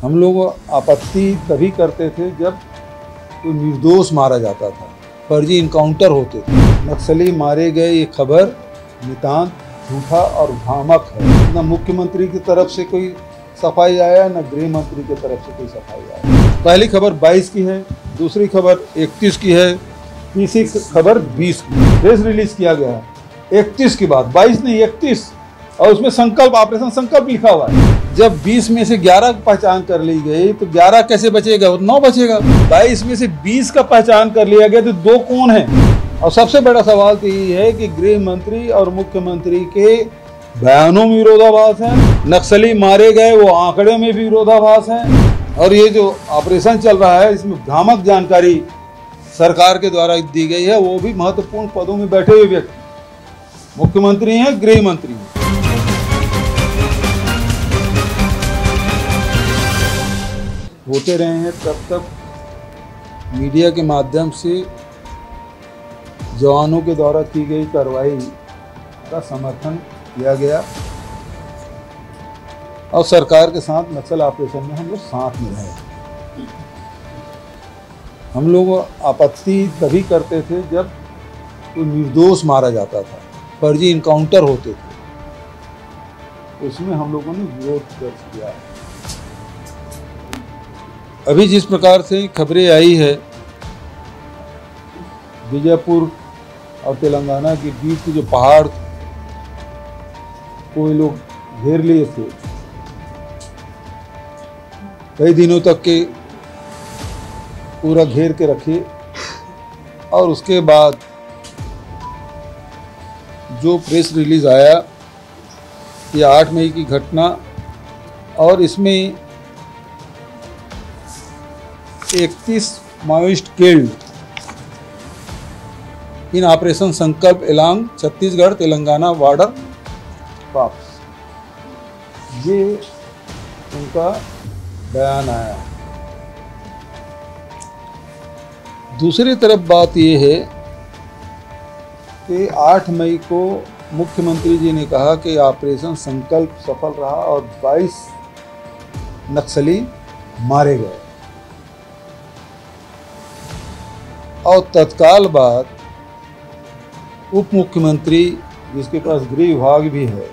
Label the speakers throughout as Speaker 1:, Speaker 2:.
Speaker 1: हम लोग आपत्ति तभी करते थे जब कोई निर्दोष मारा जाता था, फर्जी इनकाउंटर होते थे। नक्सली मारे गए ये खबर नितांत झूठा और भ्रामक है। न मुख्यमंत्री की तरफ से कोई सफाई आया, न गृह मंत्री की तरफ से कोई सफाई आया। पहली खबर 22 की है, दूसरी खबर 31 की है, तीसरी खबर 20 की। प्रेस रिलीज किया गया है 31 की बात, 22 नहीं 31, और उसमें संकल्प, ऑपरेशन संकल्प लिखा हुआ है। जब 20 में से 11 की पहचान कर ली गई तो 11 कैसे बचेगा? 9 बचेगा। 22 में से 20 का पहचान कर लिया गया तो 2 कौन है? और सबसे बड़ा सवाल तो यही है कि गृह मंत्री और मुख्यमंत्री के बयानों में विरोधाभास है, नक्सली मारे गए वो आंकड़े में भी विरोधाभास है, और ये जो ऑपरेशन चल रहा है इसमें भ्रामक जानकारी सरकार के द्वारा दी गई है, वो भी महत्वपूर्ण पदों में बैठे हुए व्यक्ति, मुख्यमंत्री हैं, गृह मंत्री हैं। होते रहे हैं तब तक मीडिया के माध्यम से जवानों के द्वारा की गई कार्रवाई का समर्थन किया गया, और सरकार के साथ नक्सल ऑपरेशन में हम लोग साथ में रहे। हम लोग आपत्ति तभी करते थे जब कोई निर्दोष मारा जाता था, फर्जी इनकाउंटर होते थे, उसमें हम लोगों ने विरोध दर्ज किया है। अभी जिस प्रकार से खबरें आई है, बीजापुर और तेलंगाना के बीच के जो पहाड़ को ये लोग घेर लिए थे, कई दिनों तक के पूरा घेर के रखे, और उसके बाद जो प्रेस रिलीज आया ये 8 मई की घटना, और इसमें 31 माओइस्ट किल्ड इन ऑपरेशन संकल्प एलांग छत्तीसगढ़ तेलंगाना बॉर्डर पास, ये उनका बयान आया। दूसरी तरफ बात ये है कि 8 मई को मुख्यमंत्री जी ने कहा कि ऑपरेशन संकल्प सफल रहा और 22 नक्सली मारे गए, और तत्काल बाद उप मुख्यमंत्री, जिसके पास गृह विभाग भी है,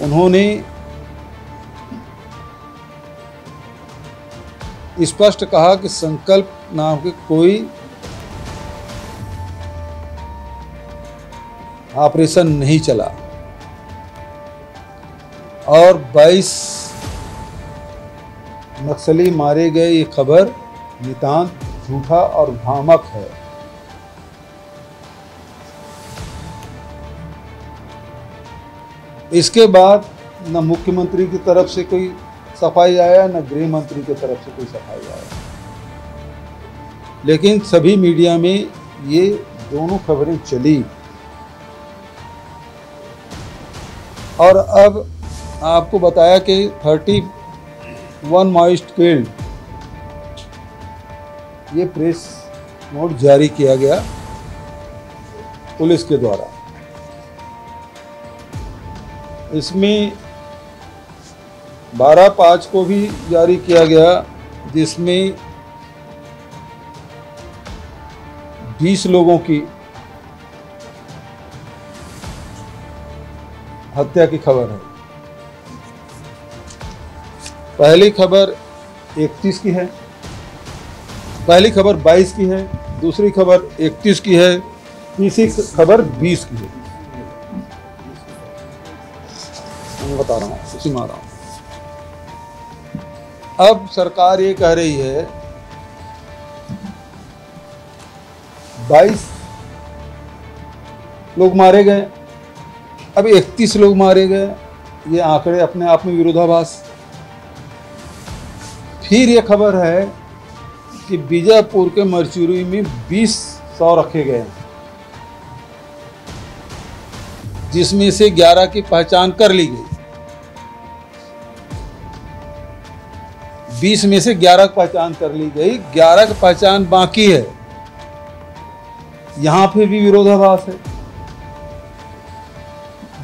Speaker 1: उन्होंने स्पष्ट कहा कि संकल्प नाम के कोई ऑपरेशन नहीं चला, और 22 नक्सली मारे गए ये खबर नितांत झूठा और भ्रामक है। इसके बाद न मुख्यमंत्री की तरफ से कोई सफाई आया, न गृह मंत्री की तरफ से कोई सफाई आया, लेकिन सभी मीडिया में ये दोनों खबरें चली। और अब आपको बताया कि 31 माओइस्ट किल्ड, ये प्रेस नोट जारी किया गया पुलिस के द्वारा। इसमें 12/5 को भी जारी किया गया, जिसमें 20 लोगों की हत्या की खबर है। पहली खबर 31 की है, पहली खबर 22 की है, दूसरी खबर 31 की है, तीसरी खबर 20 की है। मैं बता रहा हूँ, उसी में आ रहा हूँ। अब सरकार ये कह रही है 22 लोग मारे गए, अब 31 लोग मारे गए, ये आंकड़े अपने आप में विरोधाभास। फिर ये खबर है कि बीजापुर के मरचुरी में 20 शव रखे गए, जिसमें से 11 की पहचान कर ली गई। 20 में से 11 की पहचान कर ली गई, 11 की पहचान बाकी है। यहां पे भी विरोधाभास है।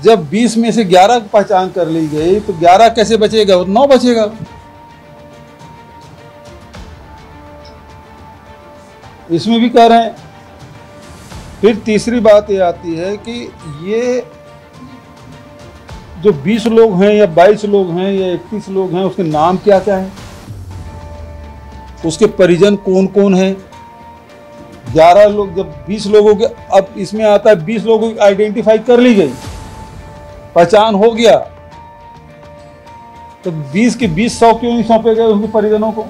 Speaker 1: जब 20 में से 11 की पहचान कर ली गई तो 11 कैसे बचेगा? 9 बचेगा। इसमें भी कह रहे हैं। फिर तीसरी बात ये आती है कि ये जो 20 लोग हैं या 22 लोग हैं या 31 लोग हैं, उसके नाम क्या क्या है, उसके परिजन कौन कौन है। 11 लोग, जब 20 लोगों के, अब इसमें आता है 20 लोगों की आइडेंटिफाई कर ली गई, पहचान हो गया, तो 20 के 20 100 क्यों नहीं सौंपे गए उनके परिजनों को?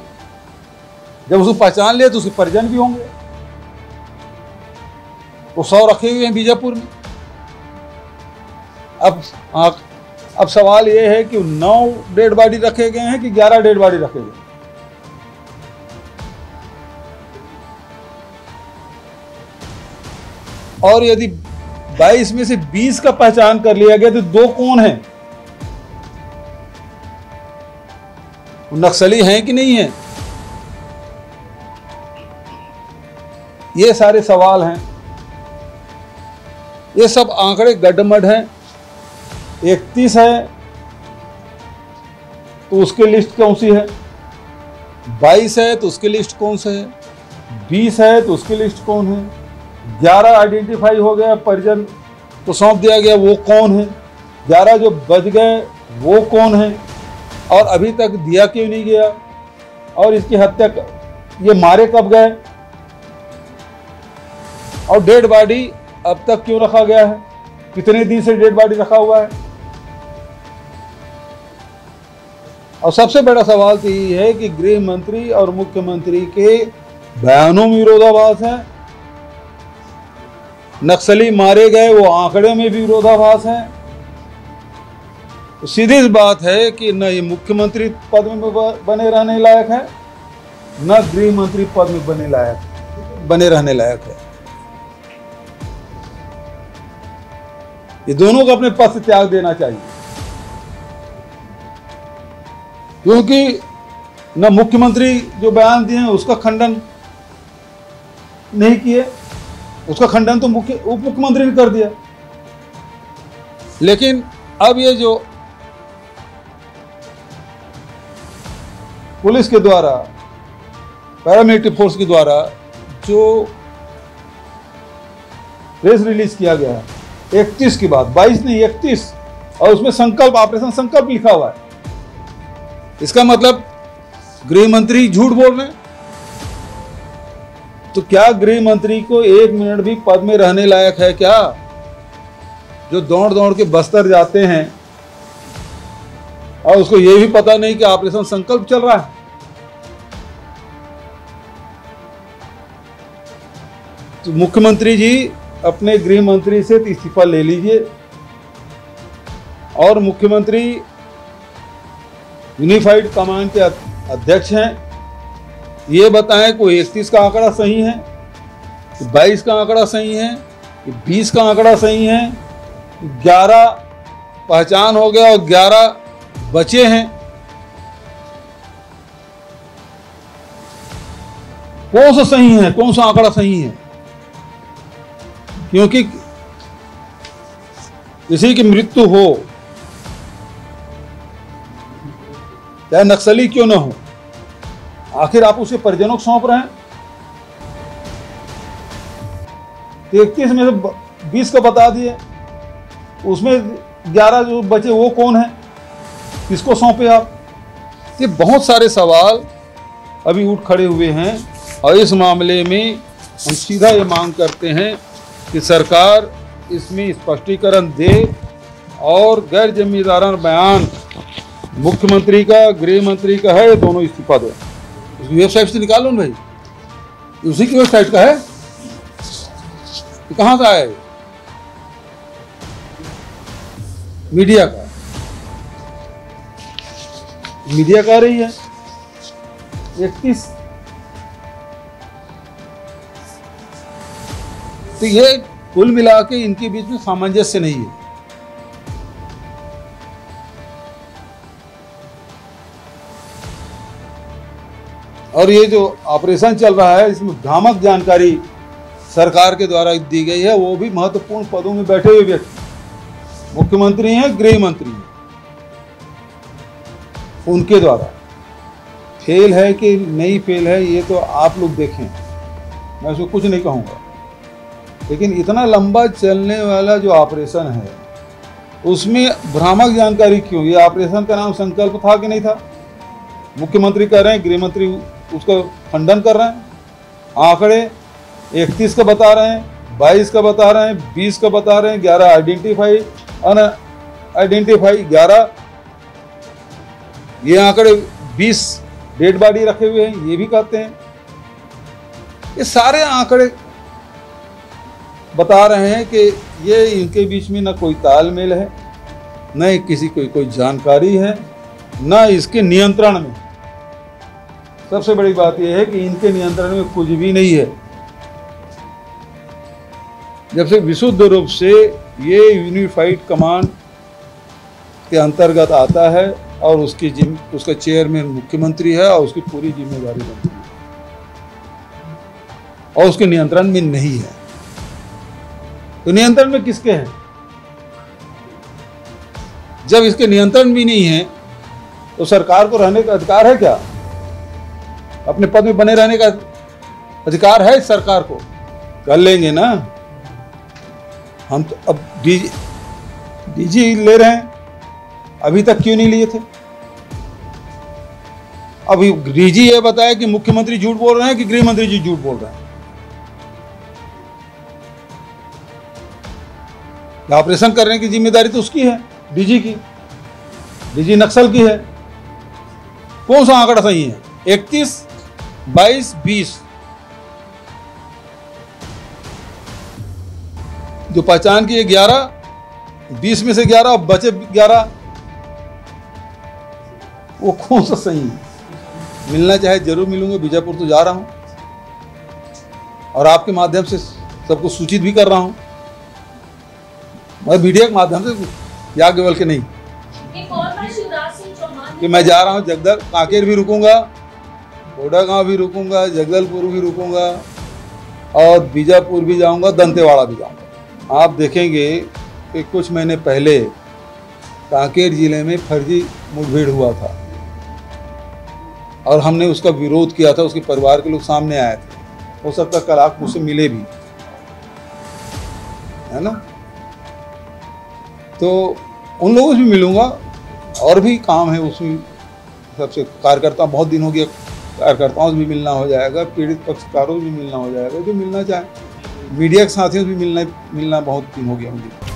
Speaker 1: जब उसको पहचान लिया तो उसके परिजन भी होंगे। वो 100 रखे हुए हैं बीजापुर में। अब सवाल ये है कि 9 डेड बॉडी रखे गए हैं कि 11 डेड बॉडी रखे गए? और यदि 22 में से 20 का पहचान कर लिया गया तो 2 कौन हैं? नक्सली हैं कि नहीं हैं? ये सारे सवाल हैं। ये सब आंकड़े गड्ढमड हैं। 31 है तो उसकी लिस्ट कौन सी है? 22 है तो उसकी लिस्ट कौन सा है? 20 है तो उसकी लिस्ट कौन है? 11 आइडेंटिफाई हो गया, परिजन को सौंप दिया गया, वो कौन है? 11 जो बच गए वो कौन है? और अभी तक दिया क्यों नहीं गया? और इसकी हत्या ये मारे कब गए? और डेड बॉडी अब तक क्यों रखा गया है? कितने दिन से डेड बॉडी रखा हुआ है? और सबसे बड़ा सवाल तो ये है कि गृह मंत्री और मुख्यमंत्री के बयानों में विरोधाभास है। नक्सली मारे गए वो आंकड़े में भी विरोधाभास है। तो सीधी बात है कि न ये मुख्यमंत्री पद में बने रहने लायक है, न गृह मंत्री पद में बने रहने लायक है। ये दोनों को अपने पद से त्याग देना चाहिए, क्योंकि न मुख्यमंत्री जो बयान दिए हैं उसका खंडन नहीं किए, उसका खंडन तो उप मुख्यमंत्री ने कर दिया। लेकिन अब ये जो पुलिस के द्वारा, पैरामिलिट्री फोर्स के द्वारा जो प्रेस रिलीज किया गया है 31 की बात, 22 नहीं 31, और उसमें संकल्प, ऑपरेशन संकल्प लिखा हुआ है। इसका मतलब गृह मंत्री झूठ बोल रहे हैं। तो क्या गृह मंत्री को 1 मिनट भी पद में रहने लायक है क्या? जो दौड़ दौड़ के बस्तर जाते हैं और उसको यह भी पता नहीं कि ऑपरेशन संकल्प चल रहा है। तो मुख्यमंत्री जी अपने गृह मंत्री से इस्तीफा ले लीजिए और मुख्यमंत्री यूनिफाइड कमांड के अध्यक्ष हैं। ये बताएं कोई 31 का आंकड़ा सही है, 22 का आंकड़ा सही है, 20 का आंकड़ा सही है, 11 पहचान हो गया और 11 बचे हैं। कौन सा सही है, कौन सा आंकड़ा सही है? क्योंकि किसी की मृत्यु हो, चाहे नक्सली क्यों ना हो, आखिर आप उसे परिजनों को सौंप रहे हैं। 31 में से 20 को बता दिए, उसमें 11 जो बचे वो कौन है, किसको सौंपे आप? ये बहुत सारे सवाल अभी उठ खड़े हुए हैं और इस मामले में हम सीधा ये मांग करते हैं कि सरकार इसमें स्पष्टीकरण दे और गैर जिम्मेदाराना बयान मुख्यमंत्री का, गृह मंत्री का है, दोनों इस्तीफा दें। उसकी वेबसाइट से निकालो ना भाई, उसी की वेबसाइट का है, कहाँ का है? मीडिया का, मीडिया कह रही है 31। तो ये कुल मिला के इनके बीच में सामंजस्य नहीं है। और ये जो ऑपरेशन चल रहा है इसमें भ्रामक जानकारी सरकार के द्वारा दी गई है, वो भी महत्वपूर्ण पदों में बैठे हुए व्यक्ति। मुख्यमंत्री हैं, गृह मंत्री हैं, उनके द्वारा फेल है कि नहीं फेल है ये तो आप लोग देखें, मैं उसको कुछ नहीं कहूँगा। लेकिन इतना लंबा चलने वाला जो ऑपरेशन है उसमें भ्रामक जानकारी क्यों? ये ऑपरेशन का नाम संकल्प था कि नहीं था? मुख्यमंत्री कह रहे हैं, गृह मंत्री उसका खंडन कर रहे हैं। आंकड़े 31 का बता रहे हैं, 22 का बता रहे हैं, 20 का बता रहे हैं, 11 आइडेंटिफाई, अनआइडेंटिफाई 11, ये आंकड़े 20 डेड बॉडी रखे हुए हैं, ये भी कहते हैं। ये सारे आंकड़े बता रहे हैं कि ये इनके बीच में ना कोई तालमेल है, न किसी कोई जानकारी है, न इसके नियंत्रण में। सबसे बड़ी बात यह है कि इनके नियंत्रण में कुछ भी नहीं है। जब से विशुद्ध रूप से ये यूनिफाइड कमांड के अंतर्गत आता है और उसका चेयरमैन मुख्यमंत्री है और उसकी पूरी जिम्मेदारी बनती है और उसके नियंत्रण में नहीं है, तो नियंत्रण में किसके है? जब इसके नियंत्रण भी नहीं है तो सरकार को रहने का अधिकार है क्या? अपने पद में बने रहने का अधिकार है सरकार को? कर लेंगे ना। हम तो अब डीजी ले रहे हैं, अभी तक क्यों नहीं लिए थे? अभी डीजी ये बताया कि मुख्यमंत्री झूठ बोल रहे हैं कि गृह मंत्री जी झूठ बोल रहे हैं। ऑपरेशन करने की जिम्मेदारी तो उसकी है, डीजी की। डीजी नक्सल की है। कौन सा आंकड़ा सही है? 31, 22, 20 जो पहचान की 11, 20 में से 11 और बचे 11, वो कौन सा सही है? मिलना चाहे जरूर मिलूंगा, बीजापुर तो जा रहा हूं और आपके माध्यम से सबको सूचित भी कर रहा हूं, मैं मीडिया के माध्यम से, या केवल के नहीं, कि मैं जा रहा हूं जगदल, कांकेर भी रुकूंगा, कोडागांव भी रुकूंगा, जगदलपुर भी रुकूंगा और बीजापुर भी जाऊंगा, दंतेवाड़ा भी जाऊंगा। आप देखेंगे कि कुछ महीने पहले कांकेर जिले में फर्जी मुठभेड़ हुआ था और हमने उसका विरोध किया था, उसके परिवार के लोग सामने आए थे। हो सकता है कल आप मुझसे मिले भी, है ना? तो उन लोगों से भी मिलूंगा और भी काम है उसमें। सबसे कार्यकर्ता, बहुत दिन हो गया, कार्यकर्ताओं से भी मिलना हो जाएगा, पीड़ित पक्षकारों से भी मिलना हो जाएगा, जो मिलना चाहे। मीडिया के साथियों से भी मिलना बहुत दिन हो गया मुझे।